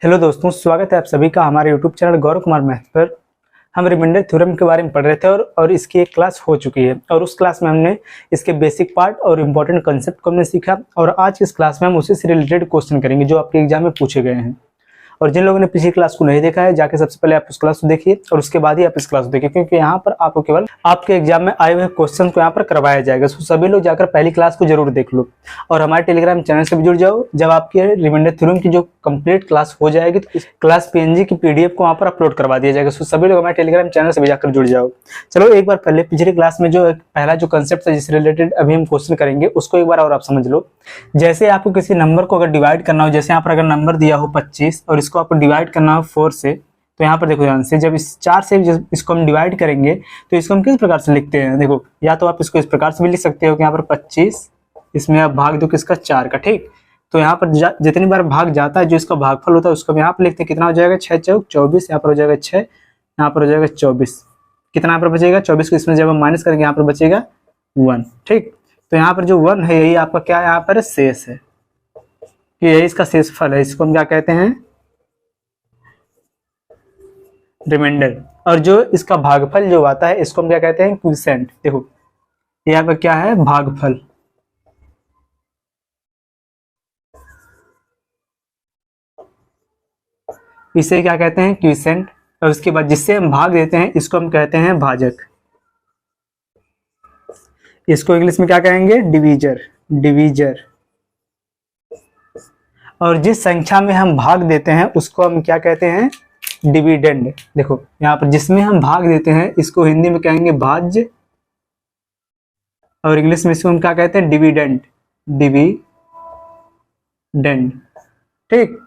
Hello दोस्तों, स्वागत है आप सभी का हमारे YouTube channel Gaurav Kumar math पर। हम रिमाइंडर थ्योरम के बारे में पढ़ रहे थे और इसकी एक क्लास हो चुकी है और उस क्लास में हमने इसके बेसिक पार्ट और इम्पोर्टेंट कंसेप्ट को हमने सीखा और आज की इस क्लास में हम उसी से रिलेटेड क्वेश्चन करेंगे जो आपके एग्जाम में पूछे गए हैं। और जिन लोगों ने पिछली क्लास को नहीं देखा है, जाके सबसे पहले आप उस क्लास को देखिए और उसके बाद ही आप इस क्लास को देखिए, क्योंकि यहाँ पर आपको केवल आपके एग्जाम में आए हुए क्वेश्चन को यहाँ पर करवाया जाएगा। तो सभी लोग जाकर पहली क्लास को जरूर देख लो और हमारे टेलीग्राम चैनल से भी जुड़ जाओ। जब आपकी रिमाइंडर थ्योरम की जो कंप्लीट क्लास हो जाएगी तो इस क्लास पीएनजी की पीडीएफ को वहाँ पर अपलोड करवा दिया जाएगा। तो सभी लोग हमारे टेलीग्राम चैनल से भी जाकर जुड़ जाओ। चलो एक बार पहले पिछली क्लास में जो पहला जो कंसेप्ट है जिससे रिलेटेड अभी हम क्वेश्चन करेंगे उसको एक बार और आप समझ लो। जैसे आपको किसी नंबर को अगर डिवाइड करना हो, जैसे यहाँ पर अगर नंबर दिया हो 25 और इसको आपको डिवाइड करना हो 4 से, तो यहाँ पर देखो ध्यान से, जब इस 4 से इसको हम डिवाइड करेंगे तो इसको हम किस प्रकार से लिखते हैं। देखो, या तो आप इसको इस प्रकार से भी लिख सकते हो कि यहाँ पर 25, इसमें आप भाग दो किसका 4 का, ठीक। तो यहाँ पर जितनी बार भाग जाता है जो इसका भागफल होता है उसको हम यहाँ पर लिखते हैं। कितना हो जाएगा, 6 चौक 24, यहाँ पर हो जाएगा 6, यहाँ पर हो जाएगा 24, कितना यहाँ पर बचेगा 24 को इसमें जब हम माइनस करेंगे यहाँ पर बचेगा 1, ठीक। तो यहाँ पर जो 1 है यही आपका क्या है, यहाँ पर शेष है, यही इसका शेष फल है। इसको हम क्या कहते हैं, रिमाइंडर। और जो इसका भागफल जो आता है इसको हम क्या कहते हैं, क्वोशिएंट। देखो यहाँ पर क्या है, भागफल। इसे क्या कहते हैं, क्वोशिएंट। और उसके बाद जिससे हम भाग देते हैं इसको हम कहते हैं भाजक। इसको इंग्लिश में क्या कहेंगे, डिवीजर, डिवीजर। और जिस संख्या में हम भाग देते हैं उसको हम क्या कहते हैं, डिविडेंड। देखो यहाँ पर जिसमें हम भाग देते हैं इसको हिंदी में कहेंगे भाज्य और इंग्लिश में इसको हम क्या कहते हैं, डिविडेंड, डिविडेंड, ठीक।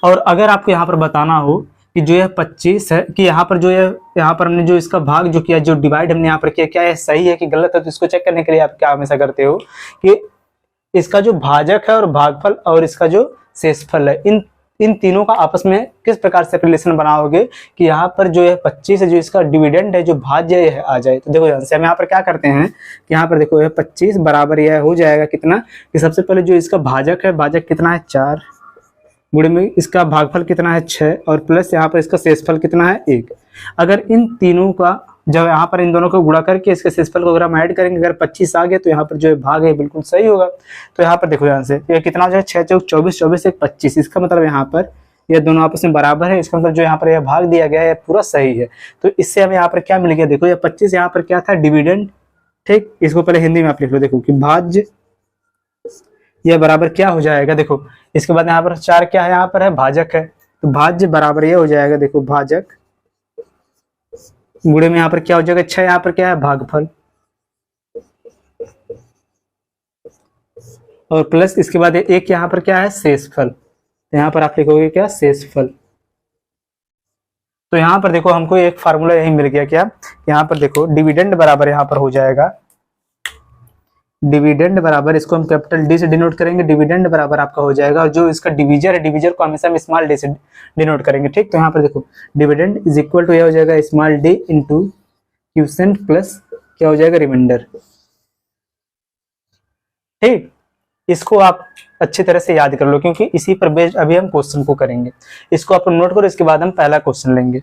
और अगर आपको यहाँ पर बताना हो कि जो यह 25 है कि यहाँ पर जो यहाँ पर हमने जो इसका भाग जो किया, जो डिवाइड हमने यहाँ पर किया, क्या यह सही है कि गलत है, तो इसको चेक करने के लिए आप क्या हमेशा करते हो कि इसका जो भाजक है और भागफल और इसका जो शेषफल है, इन तीनों का आपस में किस प्रकार से रिलेशन बनाओगे कि यहाँ पर जो है 25 है, जो इसका डिविडेंड है, जो भाज्य है, आ जाए। तो देखो ध्यान से हम यहाँ पर क्या करते हैं कि यहाँ पर देखो यह 25 बराबर यह हो जाएगा कितना, कि सबसे पहले जो इसका भाजक है, भाजक कितना है 4, गुणे में इसका भागफल कितना है 6 और प्लस यहाँ पर इसका शेषफल कितना है 1। अगर इन तीनों का जब यहाँ पर इन दोनों को गुणा करके इसके शेषफल को अगर हम ऐड करेंगे, अगर 25 आ गए तो यहाँ पर जो भाग है बिल्कुल सही होगा। तो यहाँ पर देखो ध्यान से, ये कितना हो जाएगा 6 चौक 24, 24 एक 25, इसका मतलब यहाँ पर ये दोनों आपस में बराबर है। इसका मतलब जो यहाँ पर यह भाग दिया गया है पूरा सही है। तो इससे हमें यहाँ पर क्या मिल गया, देखो ये 25 यहाँ पर क्या था, डिविडेंड, ठीक। इसको पहले हिंदी में आप लिख लो, देखो कि भाज्य यह बराबर क्या हो जाएगा। देखो इसके बाद यहाँ पर 4 क्या है, यहाँ पर है भाजक है, तो भाज्य बराबर यह हो जाएगा, देखो भाजक गुणे में यहाँ पर क्या हो जाएगा 6, यहाँ पर क्या है भागफल, और प्लस इसके बाद एक यहाँ पर क्या है शेषफल। तो यहाँ पर आप लिखोगे क्या, शेषफल। तो यहाँ पर देखो हमको एक फार्मूला यही मिल गया, क्या यहाँ पर देखो डिविडेंड बराबर यहाँ पर हो जाएगा, डिविडेंड बराबर, इसको हम कैपिटल डी से डिनोट करेंगे, डिविडेंड बराबर आपका हो जाएगा। और जो इसका डिवीजर है, डिवीजर को हमेशा हम स्मॉल डी से डिनोट करेंगे, ठीक। तो यहाँ पर देखो डिविडेंड इज इक्वल टू यह हो जाएगा small D into quotient plus क्या हो जाएगा, रिमाइंडर, ठीक। इसको आप अच्छी तरह से याद कर लो क्योंकि इसी पर बेस्ड अभी हम क्वेश्चन को करेंगे। इसको आप नोट करो, इसके बाद हम पहला क्वेश्चन लेंगे।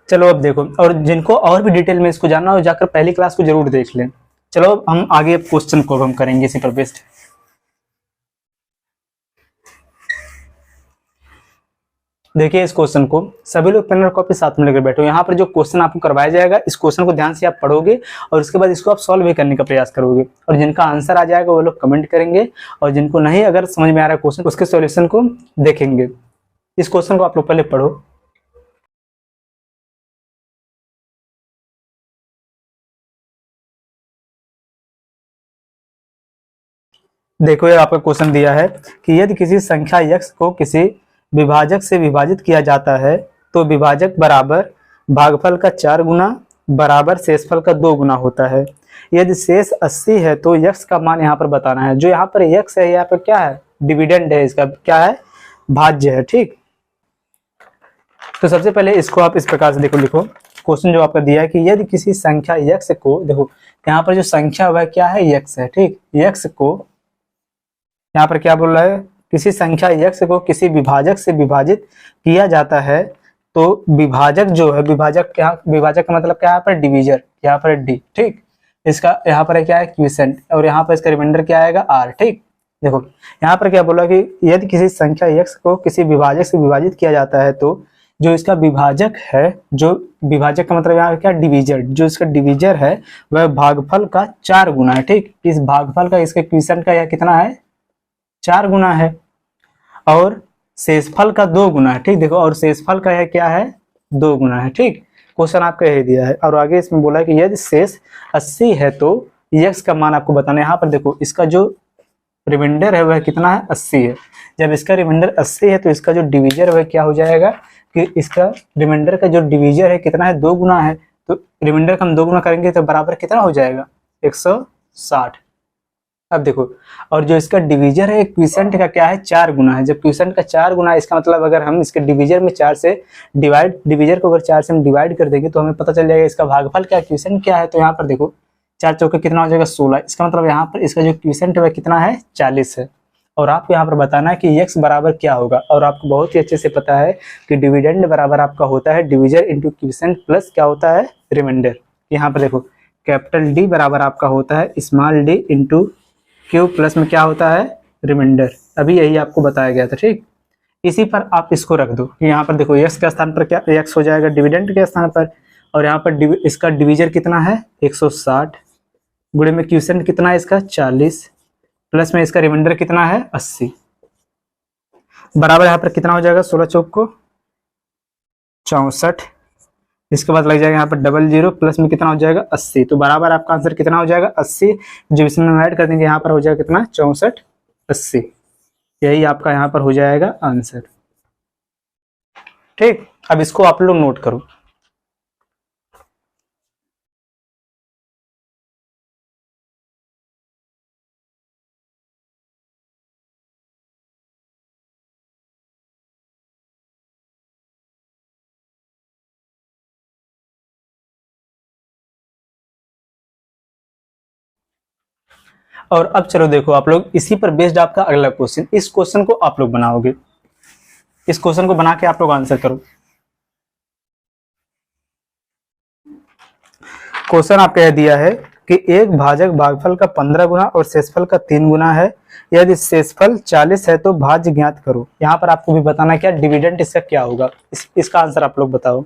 चलो अब देखो, और जिनको और भी डिटेल में इसको जानना हो जाकर पहली क्लास को जरूर देख लें। चलो हम आगे क्वेश्चन को हम करेंगे इसी पर बेस्ड। देखिए इस क्वेश्चन को सभी लोग पेन और कॉपी साथ में लेकर बैठो। यहाँ पर जो क्वेश्चन आपको करवाया जाएगा इस क्वेश्चन को ध्यान से आप पढ़ोगे और उसके बाद इसको आप सॉल्व भी करने का प्रयास करोगे और जिनका आंसर आ जाएगा वो लोग कमेंट करेंगे और जिनको नहीं अगर समझ में आ रहा है क्वेश्चन उसके सॉल्यूशन को देखेंगे। इस क्वेश्चन को आप लोग पहले पढ़ो। देखो ये आपका क्वेश्चन दिया है कि यदि किसी संख्या x को किसी विभाजक से विभाजित किया जाता है तो विभाजक बराबर भागफल का 4 गुना बराबर शेषफल का 2 गुना होता है। यदि शेष 80 है तो x का मान यहाँ पर बताना है। जो यहाँ पर x है यहाँ पर क्या है, डिविडेंड है, इसका क्या है, भाज्य है, ठीक। तो सबसे पहले इसको आप इस प्रकार से देखो, लिखो क्वेश्चन जो आपका दिया है कि यदि किसी संख्या x को, देखो यहाँ पर जो संख्या वह क्या है, x है, ठीक। x को यहाँ पर क्या बोल रहा है, किसी संख्या x को किसी विभाजक से विभाजित किया जाता है, तो विभाजक जो है, विभाजक क्या, विभाजक का मतलब क्या है, यहाँ पर डिवीजर, यहाँ पर d, ठीक। इसका यहाँ पर क्या है क्विसेंट, और यहाँ पर इसका रिमाइंडर क्या आएगा r, ठीक। देखो यहाँ पर क्या बोला कि यदि किसी संख्या x को किसी विभाजक से विभाजित किया जाता है, तो जो इसका विभाजक है, जो विभाजक का मतलब यहाँ क्या, डिवीजर, जो इसका डिवीजर है वह भागफल का 4 गुना है, ठीक। इस भागफल का, इसके क्विसेंट का यह कितना है, 4 गुना है, और शेषफल का 2 गुना है, ठीक। देखो, और शेषफल का यह क्या है, 2 गुना है, ठीक। क्वेश्चन आपका यही दिया है, और आगे इसमें बोला है कि यदि शेष 80 है तो x का मान आपको बताना है। यहाँ पर देखो इसका जो रिमाइंडर है वह कितना है, 80 है। जब इसका रिमाइंडर 80 है तो इसका जो डिवीजर है वह क्या हो जाएगा कि इसका रिमाइंडर का जो डिवीजर है कितना है, 2 गुना है। तो रिमाइंडर का हम 2 गुना करेंगे तो बराबर कितना हो जाएगा, 160। अब देखो, और जो इसका डिवीजर है क्विसेंट का क्या है, 4 गुना है। जब क्विसेंट का 4 गुना है, इसका मतलब अगर हम इसके डिवीजर में 4 से डिवाइड, डिवीजर को अगर 4 से हम डिवाइड कर देंगे तो हमें पता चल जाएगा इसका भागफल क्या, क्विसेंट क्या है। तो यहाँ पर देखो 4 चौके कितना हो जाएगा, 16। इसका मतलब यहाँ पर इसका जो क्विसेंट है कितना है, 40 है। और आपको यहाँ पर बताना है कि x बराबर क्या होगा, और आपको बहुत ही अच्छे से पता है कि डिविडेंड बराबर आपका होता है डिवीजर इंटू क्विसेंट प्लस क्या होता है, रिमाइंडर। यहाँ पर देखो कैपिटल D बराबर आपका होता है small d into Q plus में क्या होता है, रिमाइंडर। अभी यही आपको बताया गया था, ठीक। इसी पर आप इसको रख दो कि यहाँ पर देखो x के स्थान पर क्या, x हो जाएगा डिविडेंड के स्थान पर, और यहाँ पर इसका डिवीजर कितना है, 160, गुणे में क्विसेंट कितना है इसका, 40, प्लस में इसका रिमाइंडर कितना है, 80, बराबर यहाँ पर कितना हो जाएगा, 16 चौक को 64। इसके बाद लग जाएगा यहाँ पर डबल 0, प्लस में कितना हो जाएगा, 80। तो बराबर आपका आंसर कितना हो जाएगा, 80। जो इसमें हम ऐड कर देंगे यहाँ पर हो जाएगा कितना, 64, 80। यही आपका यहाँ पर हो जाएगा आंसर, ठीक। अब इसको आप लोग नोट करो। और अब चलो देखो आप लोग, इसी पर बेस्ड आपका अगला क्वेश्चन, इस क्वेश्चन को आप लोग बनाओगे। इस क्वेश्चन को बना के आप लोग आंसर करो। क्वेश्चन आपका यह दिया है कि एक भाजक भागफल का 15 गुना और शेषफल का 3 गुना है। यदि शेषफल 40 है तो भाज्य ज्ञात करो। यहाँ पर आपको भी बताना है क्या, डिविडेंड इसका क्या होगा। इसका आंसर आप लोग बताओ।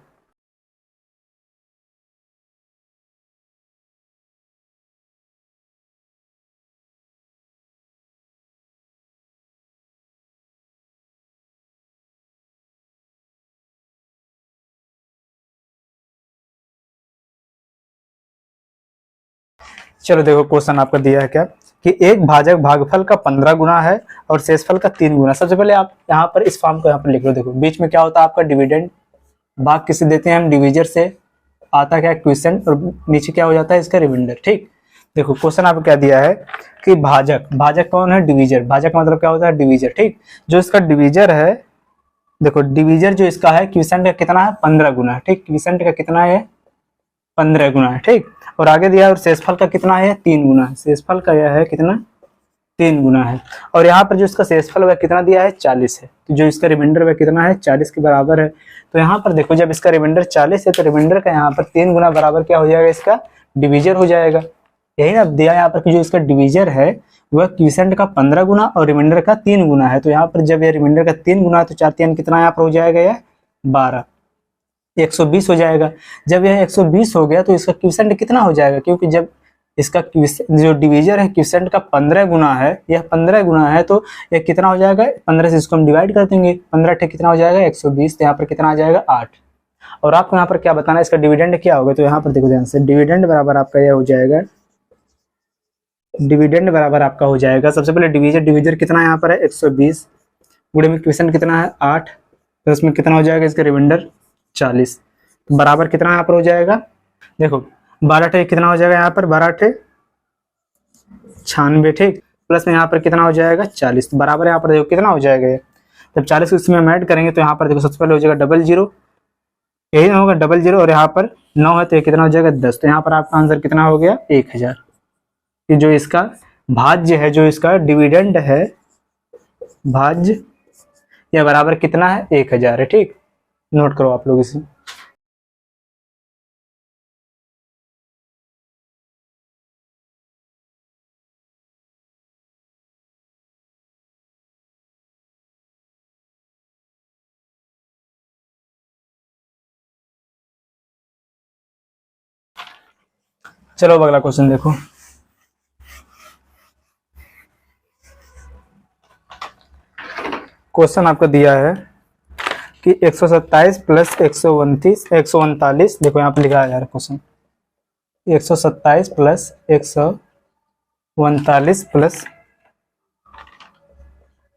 चलो देखो क्वेश्चन आपका दिया है क्या कि एक भाजक भागफल का 15 गुना है और शेषफल का 3 गुना। सबसे पहले आप यहाँ पर इस फॉर्म को यहाँ पर लिख लो। देखो बीच में क्या होता है आपका डिविडेंड, भाग किसे देते हैं हम, डिवीजर से, आता क्या क्विसेंट, और नीचे क्या हो जाता है इसका रिमाइंडर, ठीक। देखो क्वेश्चन आपको क्या दिया है कि भाजक, भाजक कौन है, डिवीजर। भाजक का मतलब क्या होता है, डिवीजर, ठीक। जो इसका डिवीजर है, देखो डिवीजर जो इसका है क्विसेंट का कितना है, 15 गुना है, ठीक। क्विसेंट का कितना है, 15 गुना है, ठीक। और आगे दिया है, और शेषफल का कितना है, 3 गुना है। शेषफल का यह है कितना, 3 गुना है। और यहाँ पर जो इसका शेषफल वह कितना दिया है, 40 है। तो जो इसका रिमाइंडर वह कितना है, 40 के बराबर है। तो यहाँ पर देखो जब इसका रिमाइंडर 40 है तो रिमाइंडर का यहाँ पर 3 गुना बराबर क्या हो जाएगा, इसका डिवीजर हो जाएगा। यही ना दिया यहाँ पर कि जो इसका डिवीजर है वह क्विसेंट का 15 गुना और रिमाइंडर का 3 गुना है। तो यहाँ पर जब यह रिमाइंडर का 3 गुना है तो 4 3 कितना यहाँ पर हो जाएगा, यह 12, 120 हो जाएगा। जब यह 120 हो गया तो इसका क्विसेंट कितना हो जाएगा, क्योंकि जब इसका जो डिवीजर है क्विसेंट का 15 गुना है, यह 15 गुना है, तो यह कितना हो जाएगा, 15 से इसको हम डिवाइड कर देंगे, 15 टे कितना हो जाएगा, 120। तो यहाँ पर कितना आ जाएगा, 8। और आपको यहाँ पर क्या बताना है, इसका डिविडेंड क्या होगा। तो यहाँ पर देखो ध्यान से, डिविडेंड बराबर आपका यह हो जाएगा, डिविडेंड बराबर आपका हो जाएगा, सबसे पहले डिवीजर कितना यहाँ पर है, 120, गुणे में क्विसेंट कितना है, 8, तो इसमें कितना हो जाएगा, इसका रिमाइंडर 40, बराबर कितना यहाँ पर हो जाएगा, देखो 12 टे कितना हो जाएगा यहाँ पर, 12 टे 96, ठीक। प्लस में यहाँ पर कितना हो जाएगा, 40, बराबर यहाँ पर देखो कितना हो जाएगा। जब 40 को इसमें हम ऐड करेंगे तो यहाँ पर देखो सबसे पहले हो जाएगा डबल 0, यही ना होगा 00 और यहाँ पर 9 है तो ये कितना हो जाएगा 10। तो यहाँ पर आपका आंसर कितना हो गया 1000। कि जो इसका भाज्य है, जो इसका डिविडेंड है, भाज्य या बराबर कितना है 1000 है। ठीक, नोट करो आप लोग इसे। चलो अब अगला क्वेश्चन देखो। क्वेश्चन आपको दिया है कि 127 प्लस 139, देखो यहाँ पे लिखा है यार क्वेश्चन, 127 प्लस 139 प्लस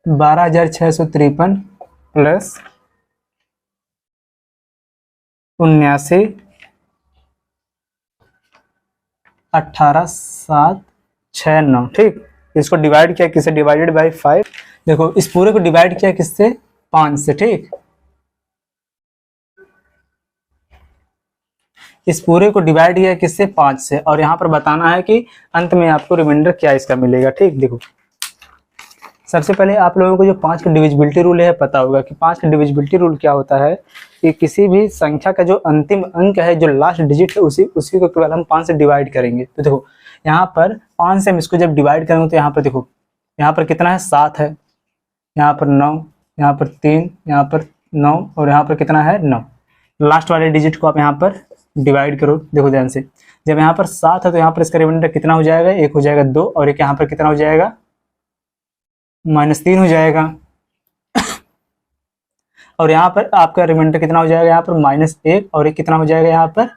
12,653 प्लस 79,18,769। ठीक, इसको डिवाइड किया किससे, डिवाइडेड बाई 5। देखो इस पूरे को डिवाइड किया किससे, 5 से। ठीक, इस पूरे को डिवाइड किया किससे, 5 से। और यहाँ पर बताना है कि अंत में आपको रिमाइंडर क्या इसका मिलेगा। ठीक, देखो सबसे पहले आप लोगों को जो 5 का डिविजिबिलिटी रूल है पता होगा कि 5 का डिविजिबिलिटी रूल क्या होता है कि किसी भी संख्या का जो अंतिम अंक है, जो लास्ट डिजिट है, उसी को केवल हम 5 से डिवाइड करेंगे। तो देखो यहाँ पर 5 से हम इसको जब डिवाइड करेंगे तो यहाँ पर देखो, यहाँ पर कितना है 7 है, यहाँ पर 9, यहाँ पर 3, यहाँ पर 9 और यहाँ पर कितना है 9। लास्ट वाले डिजिट को आप यहाँ पर डिवाइड करो। देखो ध्यान से, जब यहाँ पर 7 है तो यहाँ पर इसका रिमाइंडर कितना हो जाएगा, 1 हो जाएगा 2 और एक यहाँ पर कितना हो जाएगा -3 हो जाएगा। और यहाँ पर आपका रिमाइंडर कितना हो जाएगा, यहाँ पर -1 और एक कितना हो जाएगा यहाँ पर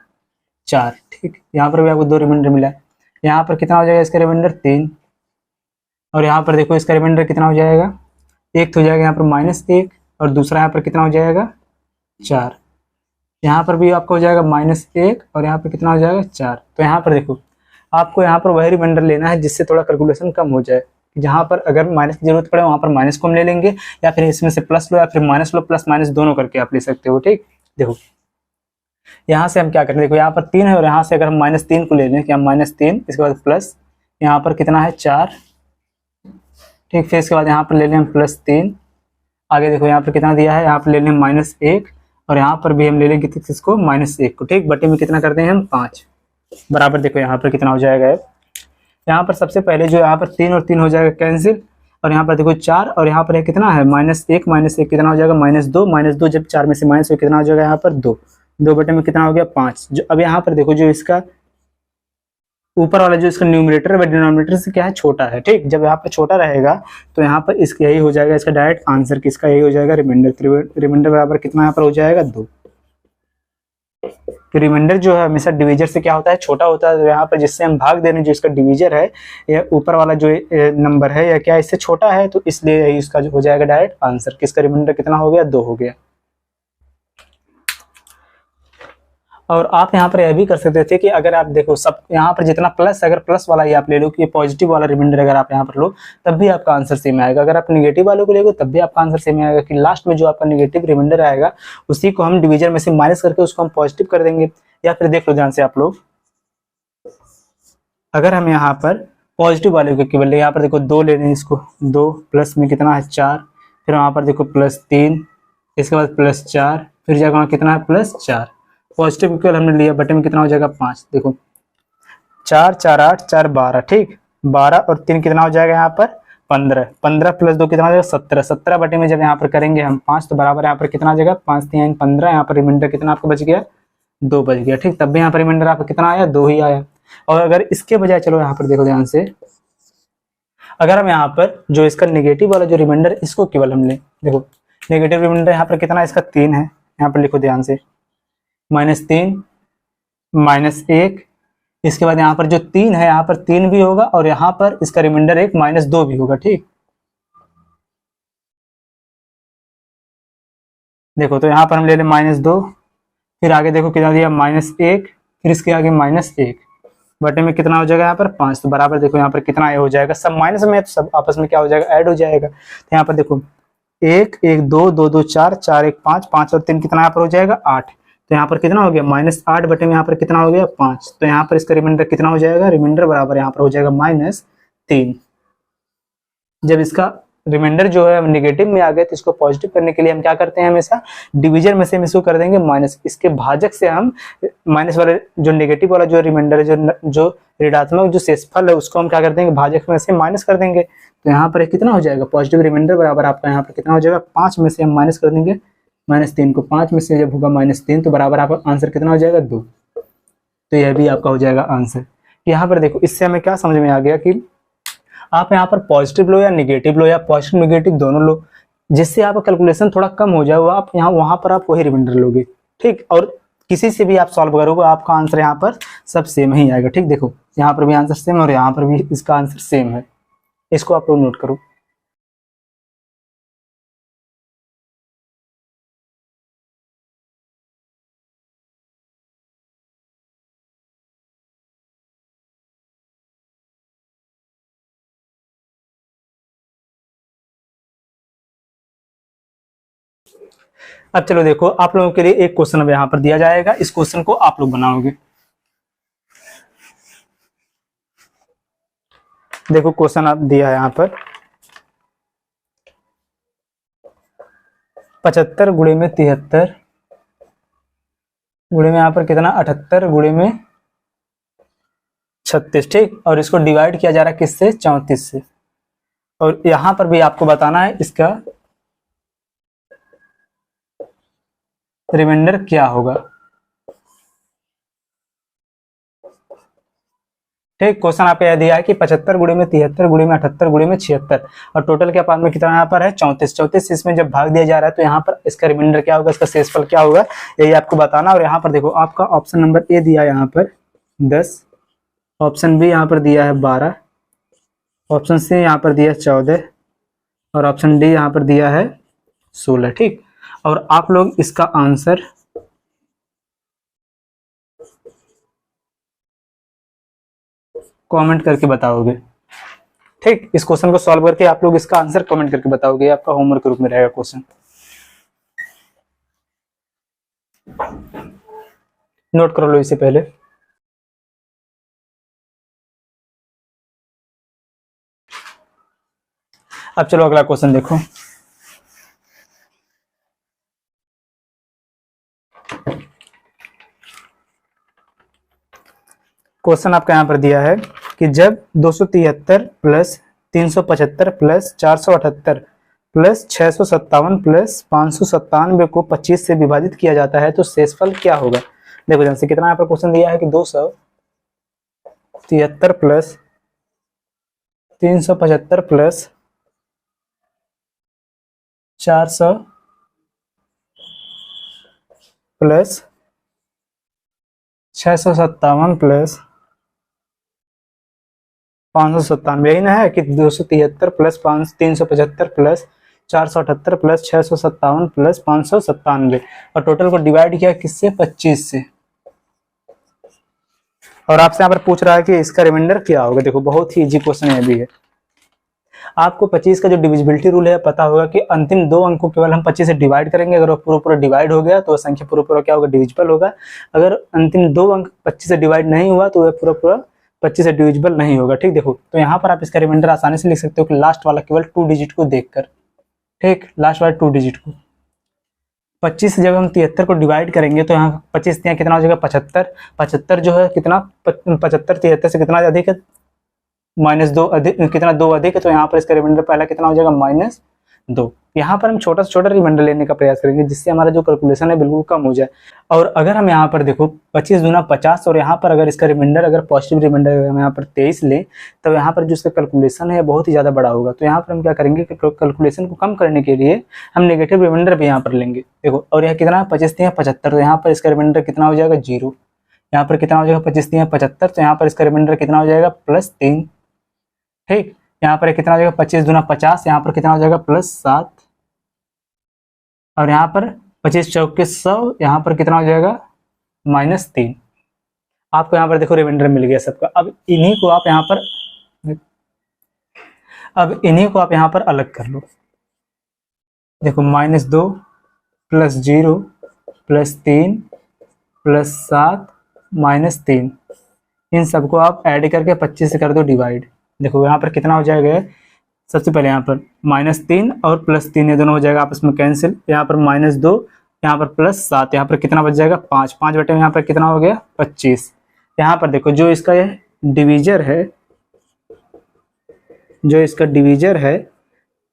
4। ठीक, यहाँ पर भी आपको 2 रिमाइंडर मिला है। यहाँ पर कितना हो जाएगा इसका रिमाइंडर 3 और यहाँ पर देखो इसका रिमाइंडर कितना हो जाएगा, एक तो हो जाएगा यहाँ पर -1 और दूसरा यहाँ पर कितना हो जाएगा 4। यहाँ पर भी आपको हो जाएगा -1 और यहाँ पर कितना हो जाएगा 4। तो यहाँ पर देखो आपको यहाँ पर वही रिमाइंडर लेना है जिससे थोड़ा कैलकुलेशन कम हो जाए। जहाँ पर अगर माइनस की जरूरत पड़े वहाँ पर माइनस को हम ले लेंगे, या फिर इसमें से प्लस लो या फिर माइनस लो, प्लस माइनस दोनों करके आप ले सकते हो। ठीक, देखो यहाँ से हम क्या करें, देखो यहाँ पर 3 है और यहाँ से अगर हम -3 को ले लें कि हम -3, इसके बाद प्लस यहाँ पर कितना है 4। ठीक, फिर इसके बाद यहाँ पर ले लें हम +3, आगे देखो यहाँ पर कितना दिया है, यहाँ पर ले लें -1 और यहाँ पर भी हम ले लेंगे किसको -1 को। ठीक, बटे में कितना करते हैं हम 5 बराबर। देखो यहाँ पर कितना हो जाएगा, यहाँ पर सबसे पहले जो यहाँ पर 3 और 3 हो जाएगा कैंसिल और यहाँ पर देखो 4 और यहाँ पर कितना है -1 कितना हो जाएगा -2 जब 4 में से माइनस हो कितना हो जाएगा यहाँ पर 2 बटे में कितना हो गया 5। जो अब यहाँ पर देखो जो इसका ऊपर वाला जो इसका न्यूमरेटर है डिनोमिनेटर से क्या है छोटा है। ठीक, जब यहाँ पर छोटा रहेगा तो यहाँ पर इसका यही हो जाएगा, इसका डायरेक्ट आंसर किसका यही हो जाएगा रिमाइंडर बराबर कितना यहाँ पर हो जाएगा 2। तो रिमाइंडर जो है हमेशा डिवीजर से क्या होता है छोटा होता है। तो यहाँ पर जिससे हम भाग दे रहे हैं जो इसका डिवीजर है या ऊपर वाला जो नंबर है या क्या इससे छोटा है, तो इसलिए इसका जो हो जाएगा डायरेक्ट आंसर किसका रिमाइंडर कितना हो गया 2 हो गया। और आप यहाँ पर यह भी कर सकते थे कि अगर आप देखो सब यहाँ पर जितना प्लस, अगर प्लस वाला ही आप ले लो कि ये पॉजिटिव वाला रिमाइंडर अगर आप यहाँ पर लो तब भी आपका आंसर सेम आएगा। अगर आप नेगेटिव वालों को लेगो तब भी आपका आंसर सेम आएगा कि लास्ट में जो आपका नेगेटिव रिमाइंडर आएगा उसी को हम डिवीजर में से माइनस करके उसको हम पॉजिटिव कर देंगे। या फिर देख लो ध्यान से आप लोग, अगर हम यहाँ पर पॉजिटिव वाले को केवल यहाँ पर देखो 2 ले लें, इसको 2 प्लस में कितना है 4, फिर वहाँ पर देखो +3, इसके बाद +4, फिर जाकर वहाँ कितना है +4। पॉजिटिव केवल हमने लिया, बटे में कितना हो जाएगा 5। देखो 4 4 8 4 12। ठीक, 12 और 3 कितना हो जाएगा यहाँ पर 15, 15 + 2 कितना हो जाएगा 17, 17 बटे में जब यहाँ पर करेंगे हम 5 तो बराबर यहाँ पर कितना आ जाएगा 5 3 15। यहाँ पर रिमाइंडर कितना आपको बच गया 2 बच गया। ठीक, तब भी यहाँ पर रिमाइंडर आपका कितना आया 2 ही आया। और अगर इसके बजाय चलो यहाँ पर देखो ध्यान से, अगर हम यहाँ पर जो इसका नेगेटिव वाला जो रिमाइंडर इसको केवल हम लें, देखो नेगेटिव रिमाइंडर यहाँ पर कितना इसका 3 है, यहाँ पर लिखो ध्यान से -3 -1, इसके बाद यहाँ पर जो 3 है यहाँ पर 3 भी होगा और यहाँ पर इसका रिमाइंडर एक -2 भी होगा। ठीक, देखो तो यहाँ पर हम ले लें -2, फिर आगे देखो कितना दिया -1, फिर इसके आगे -1 बटे में कितना हो जाएगा यहाँ पर 5। तो बराबर देखो यहाँ पर कितना हो जाएगा, सब माइनस में तो सब आपस में क्या हो जाएगा ऐड हो जाएगा। तो यहाँ पर देखो 1 1 2 2 2 4 4 1 5 5 और 3 कितना यहाँ पर हो जाएगा 8। तो यहाँ पर कितना हो गया -8 बटे में यहाँ पर कितना हो गया 5। तो यहाँ पर इसका रिमाइंडर कितना हो जाएगा, रिमाइंडर बराबर यहाँ पर हो जाएगा -3। जब इसका रिमाइंडर जो है नेगेटिव में आ गया तो इसको पॉजिटिव करने के लिए हम क्या करते हैं, हमेशा डिवीजन में से हम इसको कर देंगे माइनस, इसके भाजक से हम माइनस वाले जो नेगेटिव वाला जो रिमाइंडर है, जो ऋणात्मक जो शेषफल है उसको हम क्या कर देंगे, भाजक में से माइनस कर देंगे। तो यहाँ पर कितना हो जाएगा, पॉजिटिव रिमाइंडर बराबर आपका यहाँ पर कितना हो जाएगा, 5 में से हम माइनस कर देंगे -3 को, 5 में से जब होगा -3 तो बराबर आपका आंसर कितना हो जाएगा 2। तो यह भी आपका हो जाएगा आंसर। यहाँ पर देखो इससे हमें क्या समझ में आ गया कि आप यहाँ पर पॉजिटिव लो या निगेटिव लो या पॉजिटिव निगेटिव दोनों लो, जिससे आपका कैलकुलेशन थोड़ा कम हो जाए, वो आप यहाँ वहां पर आप वही रिमाइंडर लोगे, ठीक। और किसी से भी आप सॉल्व करोगे आपका आंसर यहाँ पर सब सेम ही आएगा, ठीक। देखो यहाँ पर भी आंसर सेम है और यहाँ पर भी इसका आंसर सेम है, इसको आप लोग नोट करो। अब चलो देखो आप लोगों के लिए एक क्वेश्चन अब यहाँ पर दिया जाएगा, इस क्वेश्चन को आप लोग बनाओगे। देखो क्वेश्चन आप दिया है यहाँ पर 75 गुणे में 73 गुणे में यहाँ पर कितना 78 गुणे में 36, ठीक। और इसको डिवाइड किया जा रहा है किससे, 34 से। और यहाँ पर भी आपको बताना है इसका रिमाइंडर क्या होगा, ठीक। क्वेश्चन आपको यह दिया है कि 75 गुणे में 73 गुणे में 78 गुणे में 76 और टोटल के पास में कितना यहाँ पर है 34। इसमें जब भाग दिया जा रहा है तो यहाँ पर इसका रिमाइंडर क्या होगा, इसका शेषफल क्या होगा, यही आपको बताना। और यहाँ पर देखो आपका ऑप्शन नंबर ए दिया है यहाँ पर 10, ऑप्शन बी यहाँ पर दिया है 12, ऑप्शन सी यहाँ पर दिया है 14 और ऑप्शन डी यहाँ पर दिया है 16, ठीक। और आप लोग इसका आंसर कमेंट करके बताओगे, ठीक। इस क्वेश्चन को सॉल्व करके आप लोग इसका आंसर कमेंट करके बताओगे, आपका होमवर्क के रूप में रहेगा क्वेश्चन। नोट कर लो इससे पहले। अब चलो अगला क्वेश्चन देखो। क्वेश्चन आपका यहाँ पर दिया है कि जब 273 प्लस 375 प्लस 478 प्लस 657 प्लस 597 को 25 से विभाजित किया जाता है तो शेषफल क्या होगा। देखो ध्यान से, कितना यहाँ पर क्वेश्चन दिया है कि 273 प्लस 375 प्लस 400 प्लस 657 प्लस 597, यही ना है कि 273 प्लस 375 प्लस 478 प्लस 657 प्लस 597 और टोटल को डिवाइड किया किससे, 25 से। और आपसे यहाँ पर पूछ रहा है कि इसका रिमाइंडर क्या होगा। देखो बहुत ही इजी क्वेश्चन है भी है। आपको 25 का जो डिविजिबिलिटी रूल है पता होगा कि अंतिम 2 अंक को केवल हम 25 से डिवाइड करेंगे, अगर वो पूरा पूरा डिवाइड हो गया तो वह संख्या पूरा पूरा क्या होगा, डिविजिबल होगा। अगर अंतिम 2 अंक 25 से डिवाइड नहीं हुआ तो वह पूरा पूरा 25 से डिविजिबल नहीं होगा, ठीक। देखो तो यहाँ पर आप इसका रिमाइंडर आसानी से लिख सकते हो कि लास्ट वाला केवल 2 डिजिट को देखकर, ठीक। लास्ट वाला 2 डिजिट को 25 से जब हम 73 को डिवाइड करेंगे तो यहाँ 25 कितना हो जाएगा 75। 75 जो है कितना 75 73 से कितना अधिक है, -2 अधिक, कितना 2 अधिक है। तो यहाँ पर इसका रिमाइंडर पहला कितना हो जाएगा -2। यहाँ पर हम छोटा से छोटा रिमाइंडर लेने का प्रयास करेंगे जिससे हमारा जो कैलकुलेशन है बिल्कुल कम हो जाए। और अगर हम यहाँ पर देखो 25 दूना 50 और यहाँ पर अगर इसका रिमाइंडर अगर पॉजिटिव रिमाइंडर हम यहाँ पर 23 लें तो यहाँ पर जो इसका कैलकुलेशन है बहुत ही ज़्यादा बड़ा होगा। तो यहाँ पर हम क्या करेंगे कि कैलकुलेशन को कम करने के लिए हम नेगेटिव रिमाइंडर भी यहाँ पर लेंगे। देखो और यहाँ कितना 25 75, तो यहाँ पर इसका रिमाइंडर कितना हो जाएगा 0। यहाँ पर कितना हो जाएगा 25 75, तो यहाँ पर इसका रिमाइंडर कितना हो जाएगा +3, ठीक। यहाँ पर कितना हो जाएगा 25 दूना 50, यहाँ पर कितना हो जाएगा +7 और यहाँ पर 25 चौके 100, यहाँ पर कितना हो जाएगा -3। आपको यहाँ पर देखो रिमाइंडर मिल गया सबका। अब इन्हीं को आप यहाँ पर अलग कर लो। देखो -2 +0 +3 +7 -3, इन सबको आप ऐड करके 25 से कर दो डिवाइड। देखो यहाँ पर कितना हो जाएगा, सबसे पहले यहाँ पर -3 और +3 ये दोनों हो जाएगा आपस में कैंसिल, यहाँ पर -2, यहाँ पर +7, यहाँ पर कितना बच जाएगा 5, 5 बटे में यहाँ पर कितना हो गया 25। यहाँ पर देखो जो इसका ये डिवीजर है, जो इसका डिवीजर है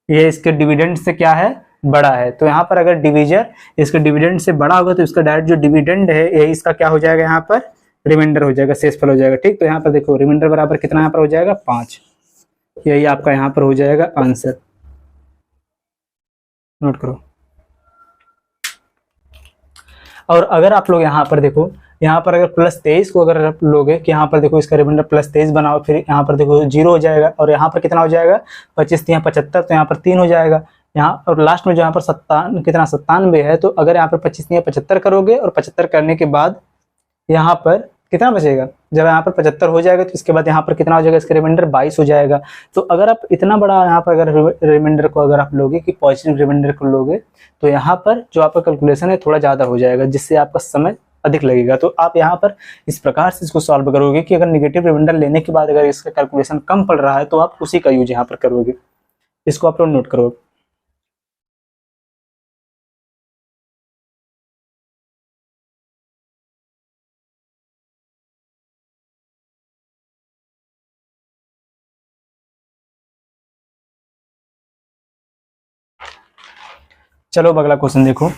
ये इसके डिविडेंड से क्या है, बड़ा है। तो यहाँ पर अगर डिवीजर इसके डिविडेंड से बड़ा होगा तो इसका डायरेक्ट जो डिविडेंड है ये इसका क्या हो जाएगा, यहाँ पर रिमाइंडर हो जाएगा, शेषफल हो जाएगा। ठीक, तो यहाँ पर देखो रिमाइंडर बराबर कितना यहाँ पर हो जाएगा 5, यही आपका यहाँ पर हो जाएगा आंसर। नोट करो। और अगर आप लोग यहाँ पर देखो, यहाँ पर अगर +23 को अगर आप लोगे कि यहाँ पर देखो इसका रिमाइंडर +23 बनाओ, फिर यहाँ पर देखो 0 हो जाएगा, और यहाँ पर कितना हो जाएगा 25, यहाँ 75, तो यहाँ पर 3 हो जाएगा यहाँ, और लास्ट में जो यहाँ पर 97 है, तो अगर यहाँ पर 25 या 75 करोगे और 75 करने के बाद यहाँ पर कितना बचेगा, जब यहाँ पर 75 हो जाएगा तो इसके बाद यहाँ पर कितना हो जाएगा, इसका रिमाइंडर 22 हो जाएगा। तो अगर आप इतना बड़ा यहाँ पर अगर रिमाइंडर को अगर आप लोगे कि पॉजिटिव रिमाइंडर को लोगे तो यहाँ पर जो आपका कैलकुलेशन है थोड़ा ज़्यादा हो जाएगा, जिससे आपका समय अधिक लगेगा। तो आप यहाँ पर इस प्रकार से इसको सॉल्व करोगे कि अगर नेगेटिव रिमाइंडर लेने के बाद अगर इसका कैलकुलेशन कम पड़ रहा है तो आप उसी का यूज यहाँ पर करोगे। इसको आप लोग नोट करो। चलो अब अगला क्वेश्चन देखो,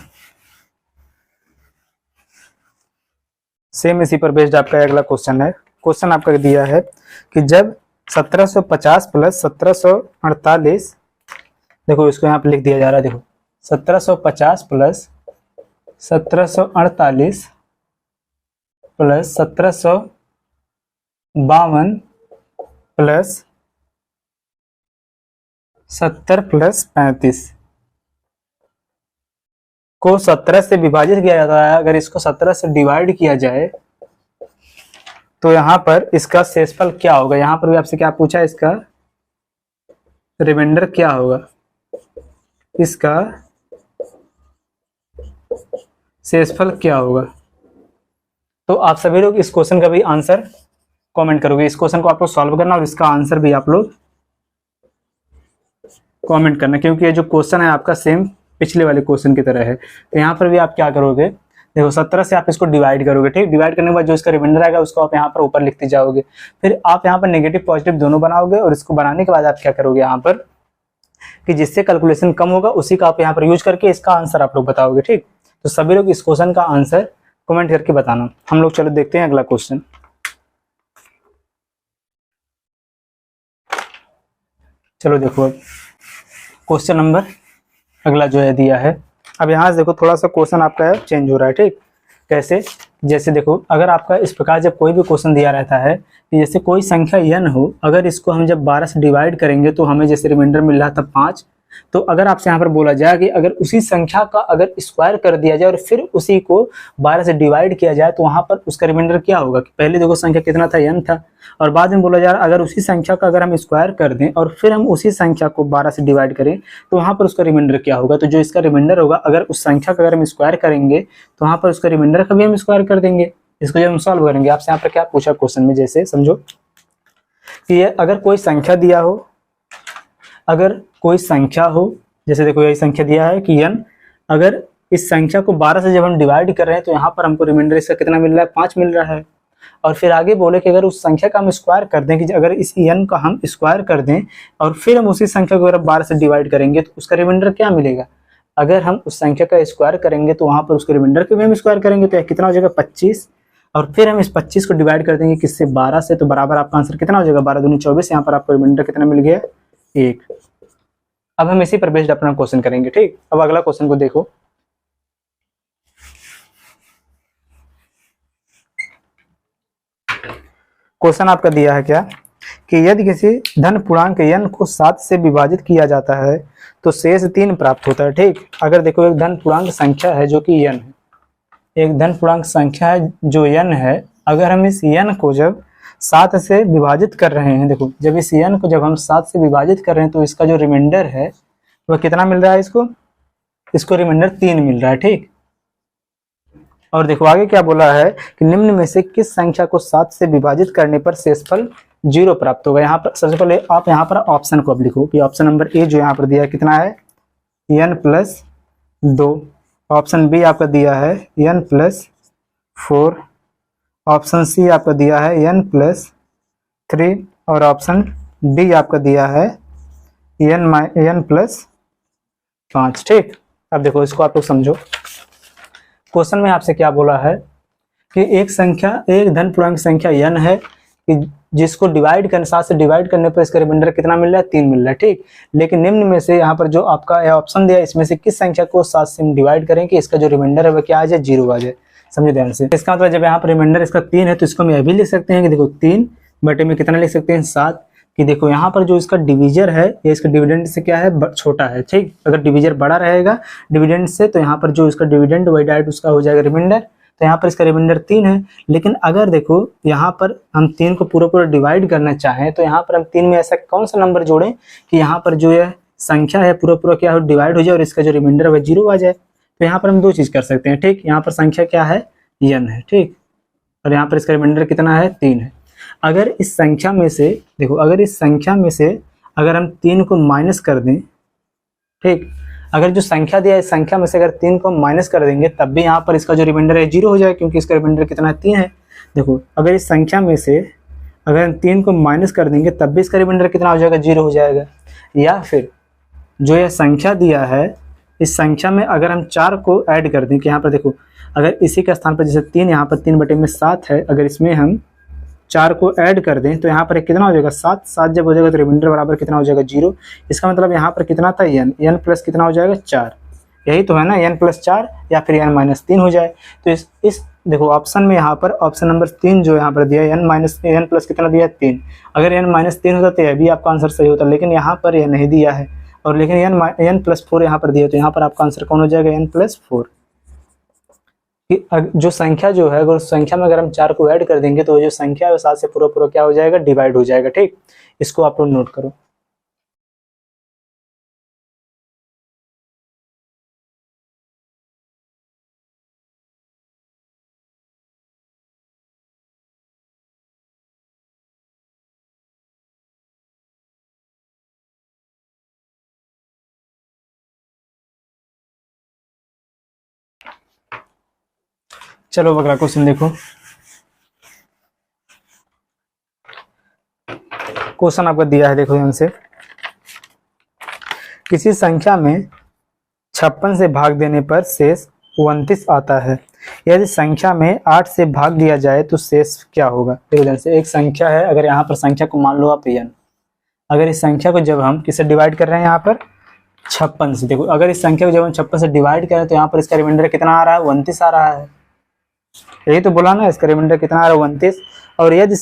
सेम इसी पर बेस्ड आपका अगला क्वेश्चन है। क्वेश्चन आपका दिया है कि जब 1750 + 1748, देखो इसको यहाँ पे लिख दिया जा रहा है, देखो 1750 + 1748 + 1752 + 70 + 35 को 17 से विभाजित किया जाता है। अगर इसको 17 से डिवाइड किया जाए तो यहाँ पर इसका शेषफल क्या होगा। यहाँ पर भी आपसे क्या पूछा है, इसका रिमाइंडर क्या होगा, इसका शेषफल क्या होगा। तो आप सभी लोग इस क्वेश्चन का भी आंसर कमेंट करोगे। इस क्वेश्चन को आप लोग सॉल्व करना और इसका आंसर भी आप लोग कमेंट करना, क्योंकि ये जो क्वेश्चन है आपका सेम पिछले वाले क्वेश्चन की तरह है। तो यहाँ पर भी आप क्या करोगे, देखो 17 से आप इसको डिवाइड करोगे। ठीक, डिवाइड करने के बाद जो इसका रिमाइंडर आएगा उसको आप यहाँ पर ऊपर लिखते जाओगे। फिर आप यहाँ पर नेगेटिव पॉजिटिव दोनों बनाओगे, और इसको बनाने के बाद आप क्या करोगे यहाँ पर कि जिससे कैलकुलेशन कम होगा उसी का आप यहाँ पर यूज करके इसका आंसर आप लोग बताओगे। ठीक, तो सभी लोग इस क्वेश्चन का आंसर कमेंट करके बताना। हम लोग चलो देखते हैं अगला क्वेश्चन। चलो देखो अब क्वेश्चन नंबर अगला जो है दिया है। अब यहाँ से देखो थोड़ा सा क्वेश्चन आपका है चेंज हो रहा है। ठीक, कैसे, जैसे देखो अगर आपका इस प्रकार जब कोई भी क्वेश्चन दिया रहता है कि जैसे कोई संख्या n हो, अगर इसको हम जब 12 से डिवाइड करेंगे तो हमें जैसे रिमाइंडर मिल रहा था 5, तो अगर आपसे यहाँ पर बोला जाए कि अगर उसी संख्या का अगर स्क्वायर कर दिया जाए और फिर उसी को 12 से डिवाइड किया जाए तो वहाँ पर उसका रिमाइंडर क्या होगा। कि पहले देखो संख्या कितना था, n था, और बाद में बोला जा रहा अगर उसी संख्या का अगर हम स्क्वायर कर दें और फिर हम उसी संख्या को 12 से डिवाइड करें तो वहाँ पर उसका रिमाइंडर क्या होगा। तो जो इसका रिमाइंडर होगा, अगर उस संख्या का अगर हम स्क्वायर करेंगे तो वहाँ पर उसका रिमाइंडर का भी हम स्क्वायर कर देंगे। इसको जब हम सॉल्व करेंगे, आपसे यहाँ पर क्या पूछा क्वेश्चन में, जैसे समझो कि ये अगर कोई संख्या दिया हो, अगर कोई संख्या हो, जैसे देखो यही संख्या दिया है कि n, अगर इस संख्या को 12 से जब हम डिवाइड कर रहे हैं तो यहाँ पर हमको रिमाइंडर इसका कितना मिल रहा है, 5 मिल रहा है। और फिर आगे बोले कि अगर उस संख्या का हम स्क्वायर कर दें, कि अगर इस n का हम स्क्वायर कर दें और फिर हम उसी संख्या को अगर 12 से डिवाइड करेंगे तो उसका रिमाइंडर क्या मिलेगा। अगर हम उस संख्या का स्क्वायर करेंगे तो वहाँ पर उसके रिमाइंडर को भी हम स्क्वायर करेंगे तो कितना हो जाएगा 25, और फिर हम इस 25 को डिवाइड कर देंगे किससे, 12 से, तो बराबर आपका आंसर कितना हो जाएगा 12 दूनी 24। यहाँ पर आपको रिमाइंडर कितना मिल गया, 1। अब हम इसी पर बेस्ड अपना क्वेश्चन करेंगे। ठीक, अब अगला क्वेश्चन को देखो। क्वेश्चन आपका दिया है क्या कि यदि किसी धन पूर्णांक n को 7 से विभाजित किया जाता है तो शेष 3 प्राप्त होता है। ठीक, अगर देखो एक धन पूर्णांक संख्या है जो कि n है, एक धन पूर्णांक संख्या है जो n है, अगर हम इस n को जब 7 से विभाजित कर रहे हैं, देखो जब इस n को जब हम 7 से विभाजित कर रहे हैं तो इसका जो रिमाइंडर है वह कितना मिल रहा है, इसको रिमाइंडर 3 मिल रहा है। ठीक, और देखो आगे क्या बोला है कि निम्न में से किस संख्या को 7 से विभाजित करने पर शेषफल 0 प्राप्त होगा। यहाँ पर सबसे पहले आप यहाँ पर ऑप्शन को अब लिखो कि ऑप्शन नंबर ए जो यहाँ पर दिया है कितना है n+2, ऑप्शन बी आपका दिया है n+4, ऑप्शन सी आपका दिया है n+3 और ऑप्शन डी आपका दिया है n+5। ठीक, अब देखो इसको आप लोग समझो। क्वेश्चन में आपसे क्या बोला है कि एक धन पूर्णांक संख्या n है कि जिसको डिवाइड करने 7 से डिवाइड करने पर इसका रिमाइंडर कितना मिल रहा है 3 मिल रहा है। ठीक, लेकिन निम्न में से यहाँ पर जो आपका ऑप्शन दिया है इसमें से किस संख्या को 7 से डिवाइड करें कि इसका जो रिमाइंडर है वह क्या आ जाए 0 आ जाए। समझो ध्यान से। इसका मतलब जब यहाँ पर रिमाइंडर इसका 3 है तो इसको हम यह भी लिख सकते हैं कि देखो 3 बटे में कितना लिख सकते हैं 7, कि देखो यहाँ पर जो इसका डिविजर है ये इसका डिविडेंड से क्या है छोटा है। ठीक, अगर डिविजर बड़ा रहेगा डिविडेंड से तो यहाँ पर जो इसका डिविडेंड वही डायरेक्ट उसका हो जाएगा रिमाइंडर, तो यहाँ पर इसका रिमाइंडर 3 है। लेकिन अगर देखो यहाँ पर हम 3 को पूरा डिवाइड करना चाहें तो यहाँ पर हम 3 में ऐसा कौन सा नंबर जोड़ें कि यहाँ पर जो यह संख्या है पूरा क्या हो डिवाइड हो जाए और इसका जो रिमाइंडर है 0 आ जाए। तो यहाँ पर हम 2 चीज कर सकते हैं। ठीक, यहाँ पर संख्या क्या है n है। ठीक, और यहाँ पर इसका रिमाइंडर कितना है 3 है। अगर इस संख्या में से देखो अगर हम 3 को माइनस कर दें, ठीक, अगर जो संख्या दिया है इस संख्या में से अगर 3 को माइनस कर देंगे तब भी यहाँ पर इसका जो रिमाइंडर है 0 हो जाए क्योंकि इसका रिमाइंडर कितना है 3 है। देखो अगर इस संख्या में से अगर हम 3 को माइनस कर देंगे तब भी इसका रिमाइंडर कितना हो जाएगा 0 हो जाएगा। या फिर जो यह संख्या दिया है इस संख्या में अगर हम 4 को ऐड कर दें कि यहाँ पर देखो अगर इसी के स्थान पर जैसे 3 यहाँ पर 3 बटे में 7 है, अगर इसमें हम 4 को ऐड कर दें तो यहाँ पर कितना हो जाएगा 7 जब हो जाएगा तो रिमाइंडर बराबर कितना हो जाएगा 0। इसका मतलब यहाँ पर कितना था n प्लस कितना हो जाएगा 4, यही तो है ना n+4 या फिर n-3 हो जाए। तो इस देखो ऑप्शन में यहाँ पर ऑप्शन नंबर 3 जो यहाँ पर दिया है n प्लस कितना दिया है 3, अगर n-3 होता तो यह भी आपका आंसर सही होता, लेकिन यहाँ पर यह नहीं दिया है और लेकिन n+4 यहाँ पर दिया तो यहाँ पर आपका आंसर कौन हो जाएगा n+4। कि जो संख्या जो है अगर उस संख्या में अगर हम 4 को ऐड कर देंगे तो जो संख्या है 7 से पूरा क्या हो जाएगा डिवाइड हो जाएगा। ठीक, इसको आप लोग नोट करो। चलो अगला क्वेश्चन देखो। क्वेश्चन आपको दिया है, देखो ध्यान से। किसी संख्या में 56 से भाग देने पर शेष 29 आता है, यदि संख्या में 8 से भाग दिया जाए तो शेष क्या होगा। देखो ध्यान से, एक संख्या है, अगर यहाँ पर संख्या को मान लो आप n, अगर इस संख्या को जब हम किससे डिवाइड कर रहे हैं यहाँ पर 56 से, देखो अगर इस संख्या को जब हम 56 से डिवाइड करें तो यहाँ पर इसका रिमाइंडर कितना आ रहा है 29 आ रहा है, यही तो बोला ना, इसका रिमाइंडर कितना आ रहा है 29। और यदि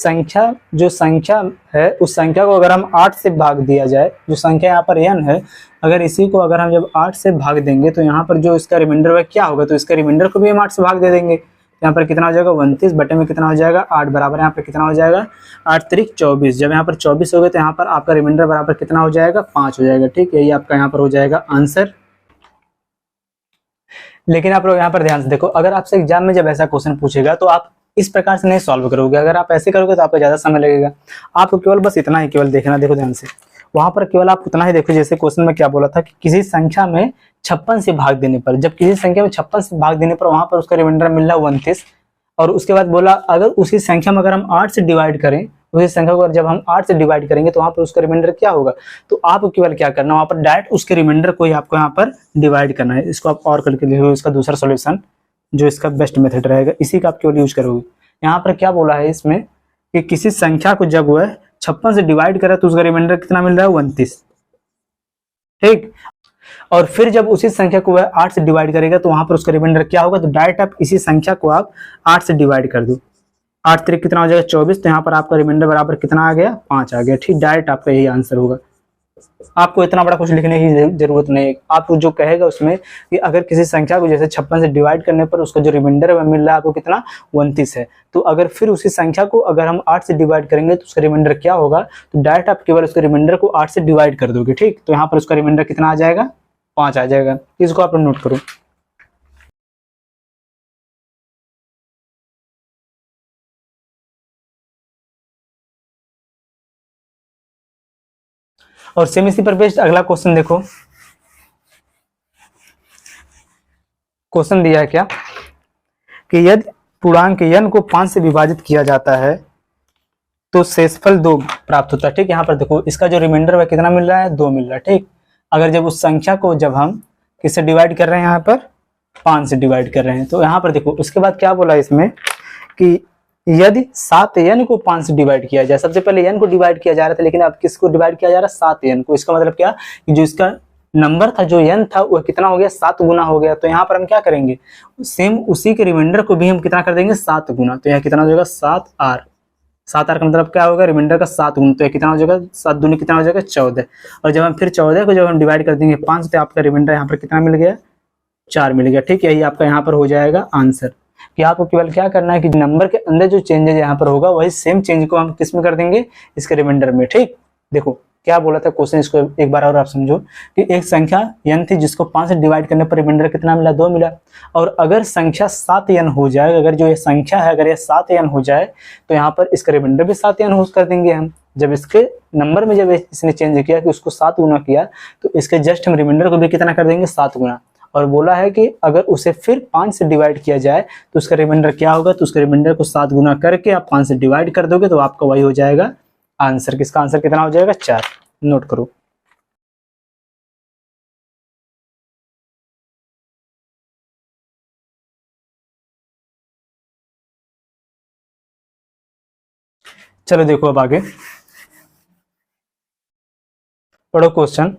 जो संख्या है उस संख्या को अगर हम 8 से भाग दिया जाए, जो संख्या यहाँ पर n है, अगर इसी को अगर हम जब 8 से भाग देंगे तो यहाँ पर जो इसका रिमाइंडर वह क्या होगा, तो इसका रिमाइंडर को भी हम 8 से भाग दे देंगे। यहाँ पर कितना हो जाएगा 29 बटे में कितना हो जाएगा 8 बराबर यहाँ पर कितना हो जाएगा 8 त्रिक 24। जब यहाँ पर 24 हो गए तो यहाँ पर आपका रिमाइंडर बराबर कितना हो जाएगा 5 हो जाएगा। ठीक, यही आपका यहाँ पर हो जाएगा आंसर। लेकिन आप लोग यहाँ पर ध्यान से देखो, अगर आपसे एग्जाम में जब ऐसा क्वेश्चन पूछेगा तो आप इस प्रकार से नहीं सॉल्व करोगे, अगर आप ऐसे करोगे तो आपको ज्यादा समय लगेगा। आपको केवल बस इतना ही केवल देखना, देखो ध्यान से, वहां पर केवल आप उतना ही देखो। जैसे क्वेश्चन में क्या बोला था कि किसी संख्या में 56 से भाग देने पर, जब किसी संख्या में 56 से भाग देने पर वहां पर उसका रिमाइंडर मिल रहा है 29, और उसके बाद बोला अगर उसी संख्या में अगर हम 8 से डिवाइड करें, उसी संख्या को जब हम 8 से डिवाइड करेंगे तो वहां पर उसका रिमाइंडर क्या होगा। तो आपको केवल क्या करना है, वहां पर डायरेक्ट उसके रिमाइंडर को ही आपको यहाँ पर डिवाइड करना है। इसको आप और करके लिखो, इसका दूसरा सॉल्यूशन जो इसका बेस्ट मेथड रहेगा, इसी का आप केवल यूज करोगे। यहाँ पर क्या बोला है इसमें कि किसी संख्या को जब वह 56 से डिवाइड करे तो उसका रिमाइंडर कितना मिल रहा है 29। ठीक, और फिर जब उसी संख्या को वह 8 से डिवाइड करेगा तो वहां पर उसका रिमाइंडर क्या होगा, तो डायरेक्ट आप इसी संख्या को आप 8 से डिवाइड कर दो। 8 त्रिक कितना हो जाएगा 24, तो यहाँ पर आपका रिमाइंडर बराबर कितना आ गया 5 आ गया। ठीक, डायरेक्ट आपका यही आंसर होगा। आपको इतना बड़ा कुछ लिखने की जरूरत नहीं है। आपको जो कहेगा उसमें कि अगर किसी संख्या को जैसे 56 से डिवाइड करने पर उसका जो रिमाइंडर है वह मिल रहा है आपको कितना 29 है, तो अगर फिर उसी संख्या को अगर हम 8 से डिवाइड करेंगे तो उसका रिमाइंडर क्या होगा, तो डायरेक्ट आप केवल उसके रिमाइंडर को 8 से डिवाइड कर दोगे। ठीक, तो यहाँ पर उसका रिमाइंडर कितना आ जाएगा 5 आ जाएगा। इसको आप नोट करो। और सेम इसी पर बेस्ड अगला क्वेश्चन देखो। क्वेश्चन दिया है क्या कि यदि पूर्णांक n को 5 से विभाजित किया जाता है तो शेषफल 2 प्राप्त होता है। ठीक, यहाँ पर देखो इसका जो रिमाइंडर है कितना मिल रहा है, 2 मिल रहा है। ठीक, अगर जब उस संख्या को जब हम किससे डिवाइड कर रहे हैं, यहाँ पर 5 से डिवाइड कर रहे हैं, तो यहाँ पर देखो उसके बाद क्या बोला इसमें कि यदि 7n को 5 से डिवाइड किया जाए, सबसे पहले n को डिवाइड किया जा रहा था, लेकिन अब किसको डिवाइड किया जा रहा है, 7n को। इसका मतलब क्या कि जो इसका नंबर था जो n था वो कितना हो गया, 7 गुना हो गया। तो यहाँ पर हम क्या करेंगे, सेम उसी के रिमाइंडर को भी हम कितना कर देंगे, 7 गुना। तो यहाँ कितना हो जाएगा, 7r। 7r का मतलब क्या होगा, रिमाइंडर का 7 गुना। तो कितना हो जाएगा, 7 दूनी कितना हो जाएगा, 14। और जब हम फिर 14 को जब हम डिवाइड कर देंगे 5 तो आपका रिमाइंडर यहाँ पर कितना मिल गया, 4 मिल गया। ठीक, यही आपका यहाँ पर हो जाएगा आंसर। कि आपको केवल क्या करना है कि नंबर के अंदर जो चेंजेज यहाँ पर होगा वही सेम चेंज को हम किस में कर देंगे, इसके रिमाइंडर में। ठीक, देखो क्या बोला था क्वेश्चन, इसको एक बार और आप समझो कि एक संख्या n थी जिसको 5 से डिवाइड करने पर रिमाइंडर कितना मिला, 2 मिला। और अगर संख्या 7n हो जाए, अगर जो ये संख्या है अगर ये 7n हो जाए तो यहाँ पर इसका रिमाइंडर भी 7n हो कर देंगे हम। जब इसके नंबर में जब इसने चेंज किया कि उसको 7 गुना किया तो इसके जस्ट हम रिमाइंडर को भी कितना कर देंगे, 7 गुना। और बोला है कि अगर उसे फिर 5 से डिवाइड किया जाए तो उसका रिमाइंडर क्या होगा, तो उसका रिमाइंडर को 7 गुना करके आप 5 से डिवाइड कर दोगे तो आपका वही हो जाएगा आंसर। किसका आंसर कितना हो जाएगा, 4। नोट करो। चलो देखो अब आगे पढ़ो क्वेश्चन।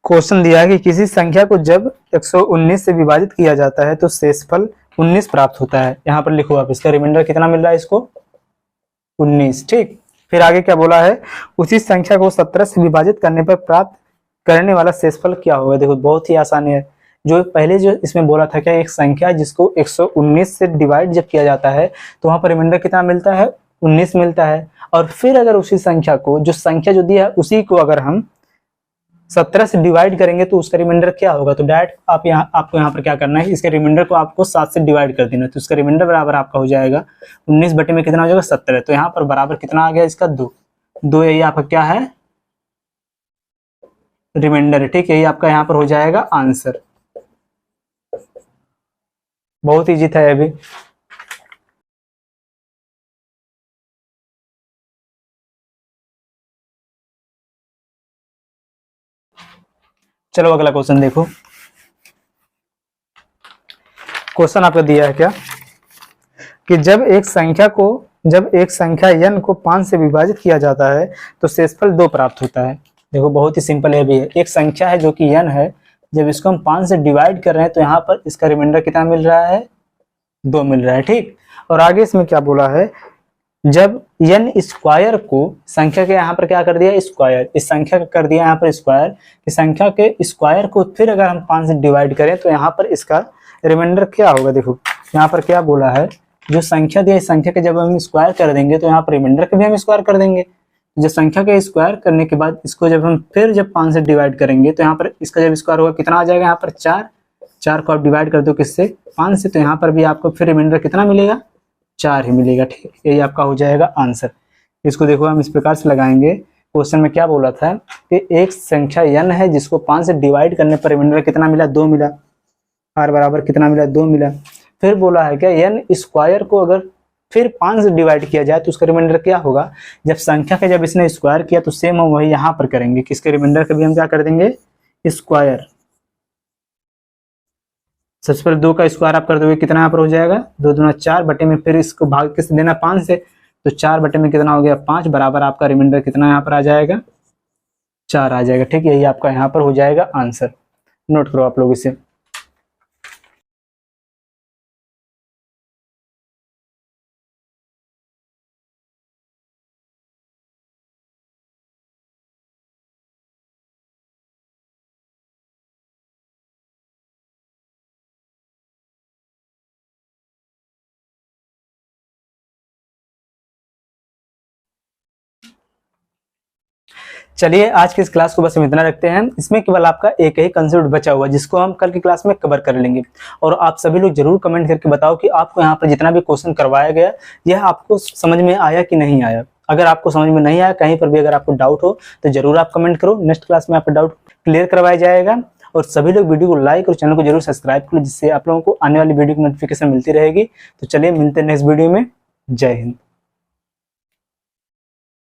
क्वेश्चन दिया है कि किसी संख्या को जब 119 से विभाजित किया जाता है तो शेषफल 19 प्राप्त होता है। यहाँ पर लिखो आप, इसका रिमाइंडर कितना मिल रहा है, इसको 19। ठीक, फिर आगे क्या बोला है, उसी संख्या को 17 से विभाजित करने पर प्राप्त करने वाला शेषफल क्या होगा। देखो बहुत ही आसान है। जो पहले जो इसमें बोला था क्या, एक संख्या जिसको 119 से डिवाइड जब किया जाता है तो वहां पर रिमाइंडर कितना मिलता है, 19 मिलता है। और फिर अगर उसी संख्या को, जो संख्या जो दिया है उसी को अगर हम 17 से डिवाइड करेंगे तो उसका रिमाइंडर क्या होगा। तो डायरेक्ट आपको यहाँ पर क्या करना है, इसके रिमाइंडर को आपको 7 से डिवाइड कर देना। तो उसका रिमाइंडर बराबर आपका हो जाएगा 19 बटे में कितना हो जाएगा, 17। तो यहाँ पर बराबर कितना आ गया इसका, 2। यही आपका क्या है, रिमाइंडर है। ठीक, यही आपका यहाँ पर हो जाएगा आंसर। बहुत इजी था ये भी। चलो अगला क्वेश्चन देखो। क्वेश्चन आपका दिया है क्या कि जब एक संख्या n को 5 से विभाजित किया जाता है तो शेषफल 2 प्राप्त होता है। देखो बहुत ही सिंपल है भी है। एक संख्या है जो कि n है, जब इसको हम 5 से डिवाइड कर रहे हैं तो यहाँ पर इसका रिमाइंडर कितना मिल रहा है, 2 मिल रहा है। ठीक, और आगे इसमें क्या बोला है, जब n स्क्वायर को संख्या के यहाँ पर क्या कर दिया, स्क्वायर, इस संख्या का कर दिया यहाँ पर स्क्वायर, इस संख्या के स्क्वायर को फिर अगर हम 5 से डिवाइड करें तो यहाँ पर इसका रिमाइंडर क्या होगा। देखो यहाँ पर क्या बोला है, जो संख्या दिया इस संख्या के जब हम स्क्वायर कर देंगे तो यहाँ पर रिमाइंडर के भी हम स्क्वायर कर देंगे। जो संख्या के स्क्वायर करने के बाद इसको जब हम फिर जब 5 से डिवाइड करेंगे तो यहाँ पर इसका जब स्क्वायर होगा कितना आ जाएगा, यहाँ पर 4 को आप डिवाइड कर दो किससे, 5 से, तो यहाँ पर भी आपको फिर रिमाइंडर कितना मिलेगा, 4 ही मिलेगा। ठीक, यही आपका हो जाएगा आंसर। इसको देखो हम इस प्रकार से लगाएंगे। क्वेश्चन में क्या बोला था कि एक संख्या n है जिसको 5 से डिवाइड करने पर रिमाइंडर कितना मिला, 2 मिला। r बराबर कितना मिला, 2 मिला। फिर बोला है क्या, n स्क्वायर को अगर फिर 5 से डिवाइड किया जाए तो उसका रिमाइंडर क्या होगा। जब संख्या का जब इसने स्क्वायर किया तो सेम हम वही यहाँ पर करेंगे, किसके रिमाइंडर का भी हम क्या कर देंगे, स्क्वायर। सबसे पहले 2 का स्क्वायर आप कर दोगे, कितना यहाँ पर हो जाएगा, 2 दूना 4 बटे में फिर इसको भाग किससे देना, 5 से, तो 4 बटे में कितना हो गया, 5 बराबर आपका रिमाइंडर कितना यहाँ पर आ जाएगा, 4 आ जाएगा। ठीक है, यही आपका यहाँ पर हो जाएगा आंसर। नोट करो आप लोग इसे। चलिए आज की इस क्लास को बस हम इतना रखते हैं। इसमें केवल आपका एक ही कंसेप्ट बचा हुआ है जिसको हम कल की क्लास में कवर कर लेंगे। और आप सभी लोग जरूर कमेंट करके बताओ कि आपको यहाँ पर जितना भी क्वेश्चन करवाया गया यह आपको समझ में आया कि नहीं आया। अगर आपको समझ में नहीं आया, कहीं पर भी अगर आपको डाउट हो तो जरूर आप कमेंट करो, नेक्स्ट क्लास में आपका डाउट क्लियर करवाया जाएगा। और सभी लोग वीडियो को लाइक और चैनल को जरूर सब्सक्राइब करो, जिससे आप लोगों को आने वाली वीडियो की नोटिफिकेशन मिलती रहेगी। तो चलिए मिलते हैं नेक्स्ट वीडियो में। जय हिंद।